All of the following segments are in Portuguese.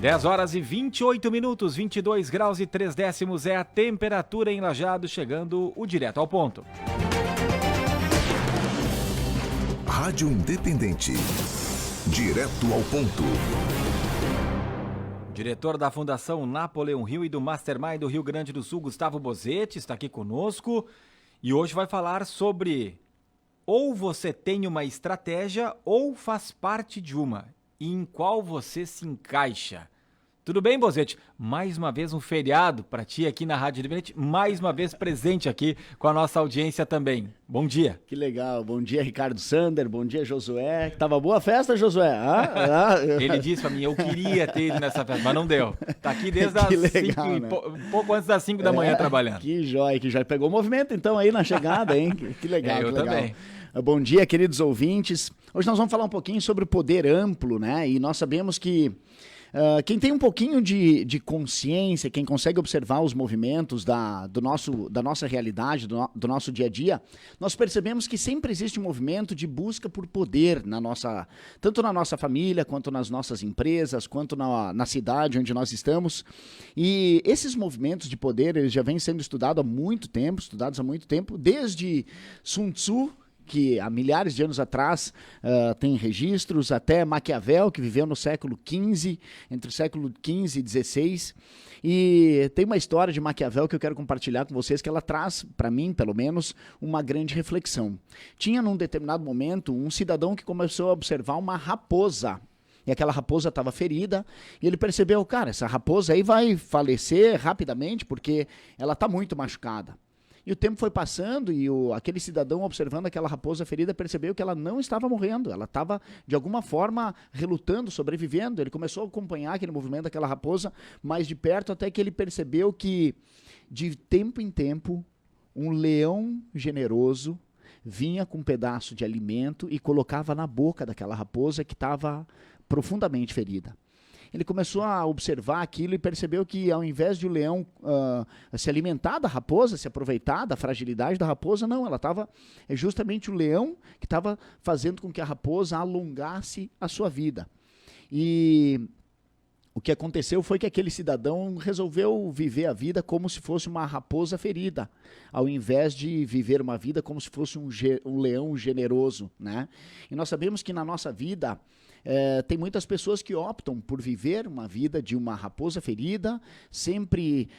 10 horas e 28 minutos, 22 graus e 3 décimos é a temperatura em Lajeado, chegando o Direto ao Ponto. Rádio Independente. Direto ao ponto. Diretor da Fundação Napoleão Hill e do Mastermind do Rio Grande do Sul, Gustavo Bozetti, está aqui conosco e hoje vai falar sobre ou você tem uma estratégia ou faz parte de uma, e em qual você se encaixa. Tudo bem, Bozetti? Mais uma vez um feriado para ti aqui na Rádio Independente, mais uma vez presente aqui com a nossa audiência também. Bom dia. Que legal, bom dia Ricardo Sander, bom dia Josué. Tava boa a festa, Josué? Ele disse para mim, eu queria ter ido nessa festa, mas não deu. Tá aqui desde as 5, né? Pouco antes das 5 da manhã trabalhando. Que jóia, que já pegou o movimento então aí na chegada, hein? Que legal, eu que legal. Também. Bom dia, queridos ouvintes. Hoje nós vamos falar um pouquinho sobre o poder amplo, né? E nós sabemos que quem tem um pouquinho de consciência, quem consegue observar os movimentos da nossa realidade, do nosso dia a dia, nós percebemos que sempre existe um movimento de busca por poder tanto na nossa família, quanto nas nossas empresas, quanto na cidade onde nós estamos. E esses movimentos de poder, eles já vêm sendo estudados há muito tempo, desde Sun Tzu, que há milhares de anos atrás tem registros, até Maquiavel, que viveu no século XV, entre o século XV e XVI. E tem uma história de Maquiavel que eu quero compartilhar com vocês, que ela traz, para mim, pelo menos, uma grande reflexão. Tinha, num determinado momento, um cidadão que começou a observar uma raposa. E aquela raposa estava ferida, e ele percebeu, cara, essa raposa aí vai falecer rapidamente, porque ela está muito machucada. E o tempo foi passando e aquele cidadão, observando aquela raposa ferida, percebeu que ela não estava morrendo, ela estava, de alguma forma, relutando, sobrevivendo. Ele começou a acompanhar aquele movimento daquela raposa mais de perto, até que ele percebeu que, de tempo em tempo, um leão generoso vinha com um pedaço de alimento e colocava na boca daquela raposa que estava profundamente ferida. Ele começou a observar aquilo e percebeu que, ao invés de o leão se alimentar da raposa, se aproveitar da fragilidade da raposa, não, é justamente o leão que estava fazendo com que a raposa alongasse a sua vida. E o que aconteceu foi que aquele cidadão resolveu viver a vida como se fosse uma raposa ferida, ao invés de viver uma vida como se fosse um leão generoso, né? E nós sabemos que na nossa vida tem muitas pessoas que optam por viver uma vida de uma raposa ferida, sempre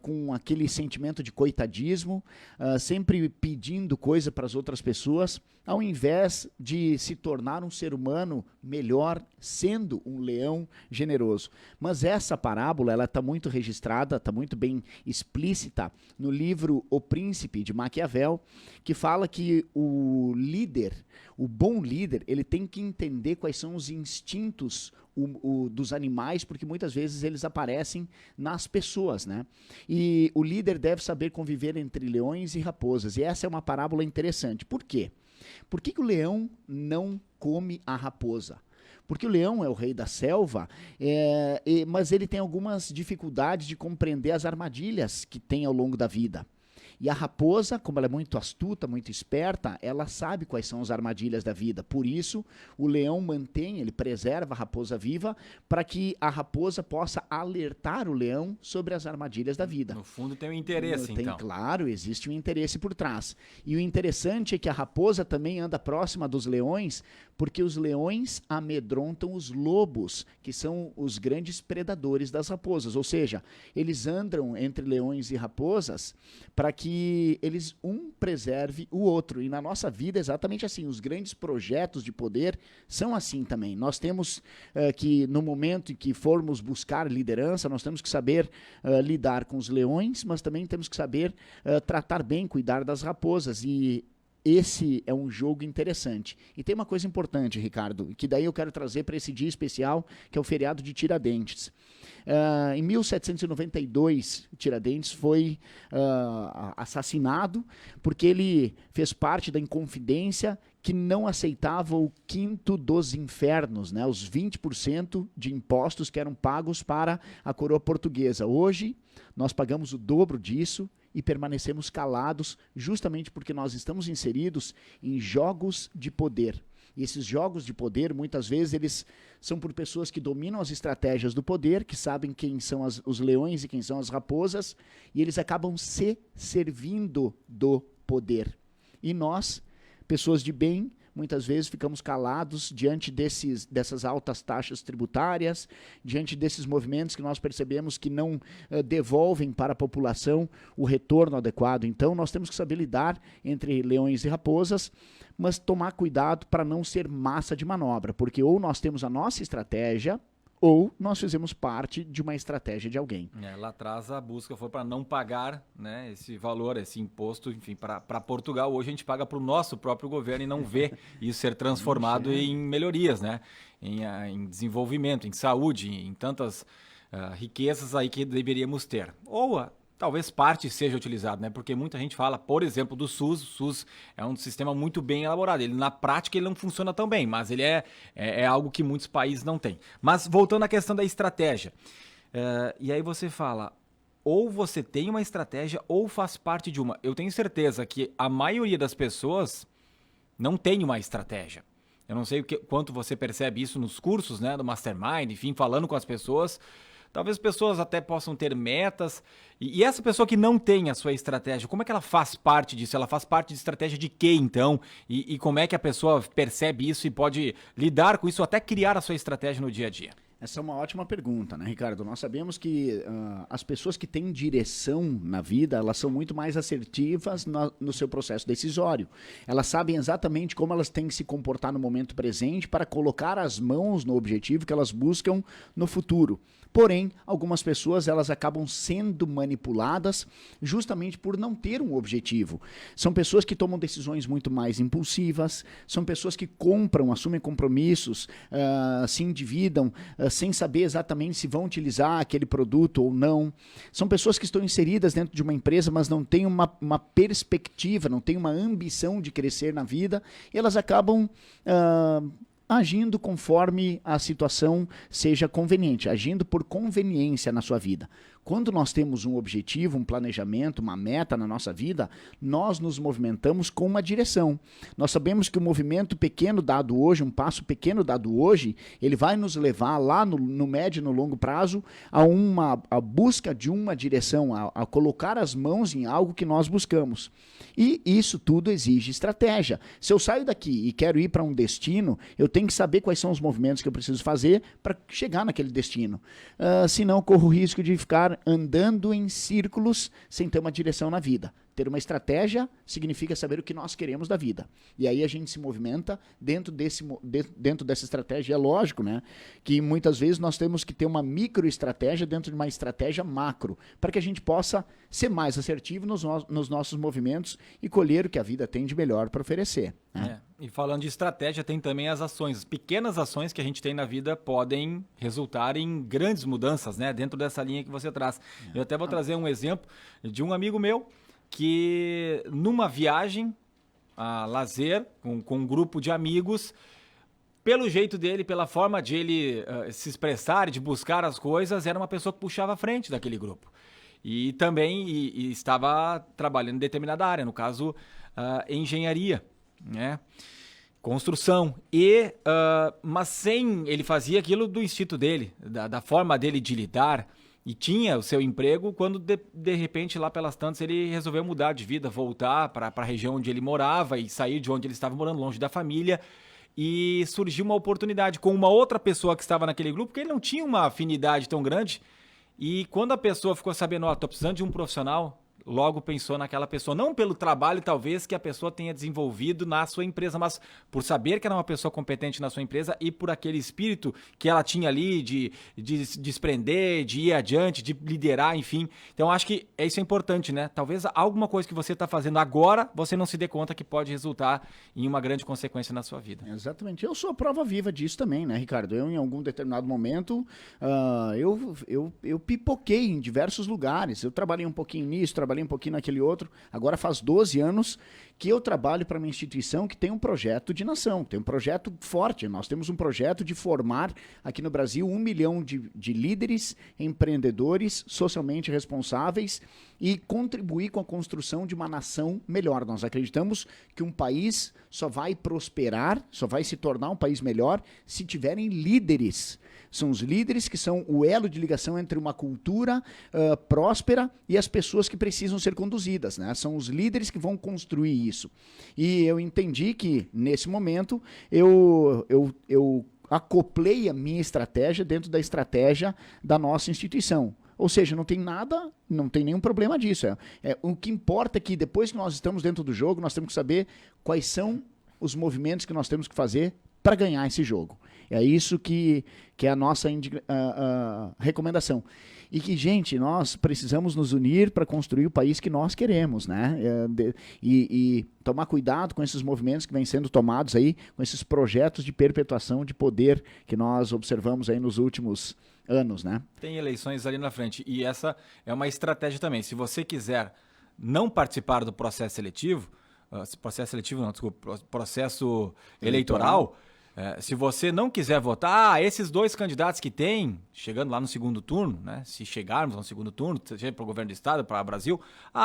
com aquele sentimento de coitadismo, sempre pedindo coisa para as outras pessoas, ao invés de se tornar um ser humano melhor, sendo um leão generoso. Mas essa parábola, ela está muito registrada, está muito bem explícita no livro O Príncipe, de Maquiavel, que fala que o bom líder, ele tem que entender quais são os instintos dos animais, porque muitas vezes eles aparecem nas pessoas, né? E o líder deve saber conviver entre leões e raposas. E essa é uma parábola interessante. Por quê? Por que o leão não come a raposa? Porque o leão é o rei da selva, mas ele tem algumas dificuldades de compreender as armadilhas que tem ao longo da vida. E a raposa, como ela é muito astuta, muito esperta, ela sabe quais são as armadilhas da vida. Por isso, o leão ele preserva a raposa viva para que a raposa possa alertar o leão sobre as armadilhas da vida. No fundo tem um interesse, então. Claro, existe um interesse por trás. E o interessante é que a raposa também anda próxima dos leões, porque os leões amedrontam os lobos, que são os grandes predadores das raposas. Ou seja, eles andam entre leões e raposas para que eles preserve o outro. E na nossa vida é exatamente assim. Os grandes projetos de poder são assim também. Nós temos que, no momento em que formos buscar liderança, nós temos que saber lidar com os leões, mas também temos que saber tratar bem, cuidar das raposas. E esse é um jogo interessante. E tem uma coisa importante, Ricardo, que daí eu quero trazer para esse dia especial, que é o feriado de Tiradentes. Em 1792, Tiradentes foi assassinado porque ele fez parte da Inconfidência que não aceitava o quinto dos infernos, né? Os 20% de impostos que eram pagos para a coroa portuguesa. Hoje, nós pagamos o dobro disso e permanecemos calados justamente porque nós estamos inseridos em jogos de poder. E esses jogos de poder, muitas vezes, eles são por pessoas que dominam as estratégias do poder, que sabem quem são os leões e quem são as raposas, e eles acabam se servindo do poder. E nós, pessoas de bem, muitas vezes ficamos calados diante dessas altas taxas tributárias, diante desses movimentos que nós percebemos que não devolvem para a população o retorno adequado. Então, nós temos que saber lidar entre leões e raposas, mas tomar cuidado para não ser massa de manobra, porque ou nós temos a nossa estratégia, ou nós fizemos parte de uma estratégia de alguém. Lá atrás a busca foi para não pagar, né, esse valor, esse imposto, enfim, para Portugal. Hoje a gente paga para o nosso próprio governo e não vê isso ser transformado em melhorias, né, em desenvolvimento, em saúde, em tantas riquezas aí que deveríamos ter. Ou talvez parte seja utilizado, né? Porque muita gente fala, por exemplo, do SUS. O SUS é um sistema muito bem elaborado. Ele, na prática, ele não funciona tão bem, mas ele é algo que muitos países não têm. Mas voltando à questão da estratégia. E aí você fala, ou você tem uma estratégia ou faz parte de uma. Eu tenho certeza que a maioria das pessoas não tem uma estratégia. Eu não sei quanto você percebe isso nos cursos, né, do Mastermind, enfim, falando com as pessoas. Talvez pessoas até possam ter metas. E essa pessoa que não tem a sua estratégia, como é que ela faz parte disso? Ela faz parte de estratégia de quê, então? E como é que a pessoa percebe isso e pode lidar com isso, até criar a sua estratégia no dia a dia? Essa é uma ótima pergunta, né, Ricardo? Nós sabemos que as pessoas que têm direção na vida, elas são muito mais assertivas no seu processo decisório. Elas sabem exatamente como elas têm que se comportar no momento presente para colocar as mãos no objetivo que elas buscam no futuro. Porém, algumas pessoas elas acabam sendo manipuladas justamente por não ter um objetivo. São pessoas que tomam decisões muito mais impulsivas, são pessoas que compram, assumem compromissos, se endividam, sem saber exatamente se vão utilizar aquele produto ou não. São pessoas que estão inseridas dentro de uma empresa, mas não têm uma perspectiva, não têm uma ambição de crescer na vida, e elas acabam agindo conforme a situação seja conveniente, agindo por conveniência na sua vida. Quando nós temos um objetivo, um planejamento, uma meta na nossa vida, nós nos movimentamos com uma direção. Nós sabemos que um movimento pequeno dado hoje, um passo pequeno dado hoje, ele vai nos levar lá no médio e no longo prazo a busca de uma direção, a colocar as mãos em algo que nós buscamos. E isso tudo exige estratégia. Se eu saio daqui e quero ir para um destino, eu tenho que saber quais são os movimentos que eu preciso fazer para chegar naquele destino. Senão eu corro o risco de ficar andando em círculos sem ter uma direção na vida. Ter uma estratégia significa saber o que nós queremos da vida. E aí a gente se movimenta dentro dessa estratégia. É lógico, né, que muitas vezes nós temos que ter uma microestratégia dentro de uma estratégia macro, para que a gente possa ser mais assertivo nos nossos movimentos e colher o que a vida tem de melhor para oferecer. Né? E falando de estratégia, tem também as ações. As pequenas ações que a gente tem na vida podem resultar em grandes mudanças, né, dentro dessa linha que você traz. Eu até vou trazer um exemplo de um amigo meu que numa viagem a lazer com um grupo de amigos, pelo jeito dele, pela forma de ele se expressar, de buscar as coisas, era uma pessoa que puxava a frente daquele grupo. E também estava trabalhando em determinada área, no caso, engenharia, né? Construção. Mas ele fazia aquilo do instinto dele, da forma dele de lidar, e tinha o seu emprego quando, de repente, lá pelas tantas, ele resolveu mudar de vida, voltar para a região onde ele morava e sair de onde ele estava morando, longe da família. E surgiu uma oportunidade com uma outra pessoa que estava naquele grupo, porque ele não tinha uma afinidade tão grande. E quando a pessoa ficou sabendo, estou precisando de um profissional, logo pensou naquela pessoa, não pelo trabalho talvez que a pessoa tenha desenvolvido na sua empresa, mas por saber que era uma pessoa competente na sua empresa e por aquele espírito que ela tinha ali de desprender, de ir adiante, de liderar, enfim. Então acho que isso é importante, né? Talvez alguma coisa que você está fazendo agora, você não se dê conta que pode resultar em uma grande consequência na sua vida. Exatamente. Eu sou a prova viva disso também, né, Ricardo? Eu, em algum determinado momento, eu pipoquei em diversos lugares. Eu trabalhei um pouquinho nisso, trabalhei um pouquinho naquele outro. Agora faz 12 anos que eu trabalho para uma instituição que tem um projeto de nação, tem um projeto forte. Nós temos um projeto de formar aqui no Brasil 1 milhão de líderes, empreendedores, socialmente responsáveis e contribuir com a construção de uma nação melhor. Nós acreditamos que um país só vai prosperar, só vai se tornar um país melhor se tiverem líderes. São os líderes que são o elo de ligação entre uma cultura próspera e as pessoas que precisam ser conduzidas, né? São os líderes que vão construir isso. E eu entendi que, nesse momento, eu acoplei a minha estratégia dentro da estratégia da nossa instituição. Ou seja, não tem nada, não tem nenhum problema disso. O que importa é que depois que nós estamos dentro do jogo, nós temos que saber quais são os movimentos que nós temos que fazer para ganhar esse jogo. É isso que é a nossa recomendação. E que, gente, nós precisamos nos unir para construir o país que nós queremos, né? E tomar cuidado com esses movimentos que vêm sendo tomados aí, com esses projetos de perpetuação de poder que nós observamos aí nos últimos anos, né? Tem eleições ali na frente e essa é uma estratégia também. Se você quiser não participar do processo seletivo, processo eleitoral, se você não quiser votar, esses dois candidatos que tem, chegando lá no segundo turno, né? Se chegarmos ao segundo turno, seja para o governo do estado, para o Brasil,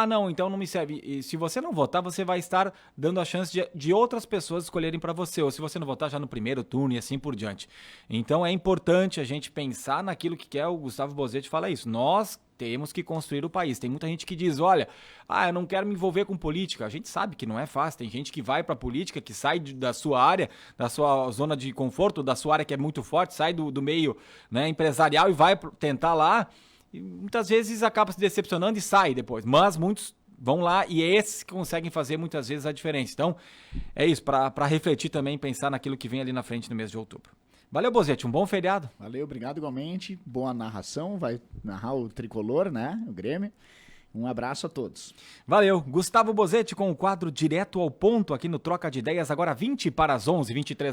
não, então não me serve. E se você não votar, você vai estar dando a chance de outras pessoas escolherem para você, ou se você não votar já no primeiro turno e assim por diante. Então é importante a gente pensar naquilo que quer. O Gustavo Bozzetti fala isso. Nós temos que construir o país. Tem muita gente que diz, olha, eu não quero me envolver com política. A gente sabe que não é fácil. Tem gente que vai para a política, que sai da sua área, da sua zona de conforto, da sua área que é muito forte, sai do meio, né, empresarial e vai tentar lá. E muitas vezes acaba se decepcionando e sai depois. Mas muitos vão lá e esses que conseguem fazer muitas vezes a diferença. Então, é isso, para refletir também, pensar naquilo que vem ali na frente no mês de outubro. Valeu, Bozzetti, um bom feriado. Valeu, obrigado igualmente. Boa narração, vai narrar o Tricolor, né, o Grêmio. Um abraço a todos. Valeu, Gustavo Bozzetti com o quadro Direto ao Ponto aqui no Troca de Ideias, agora 20 para as 11, 23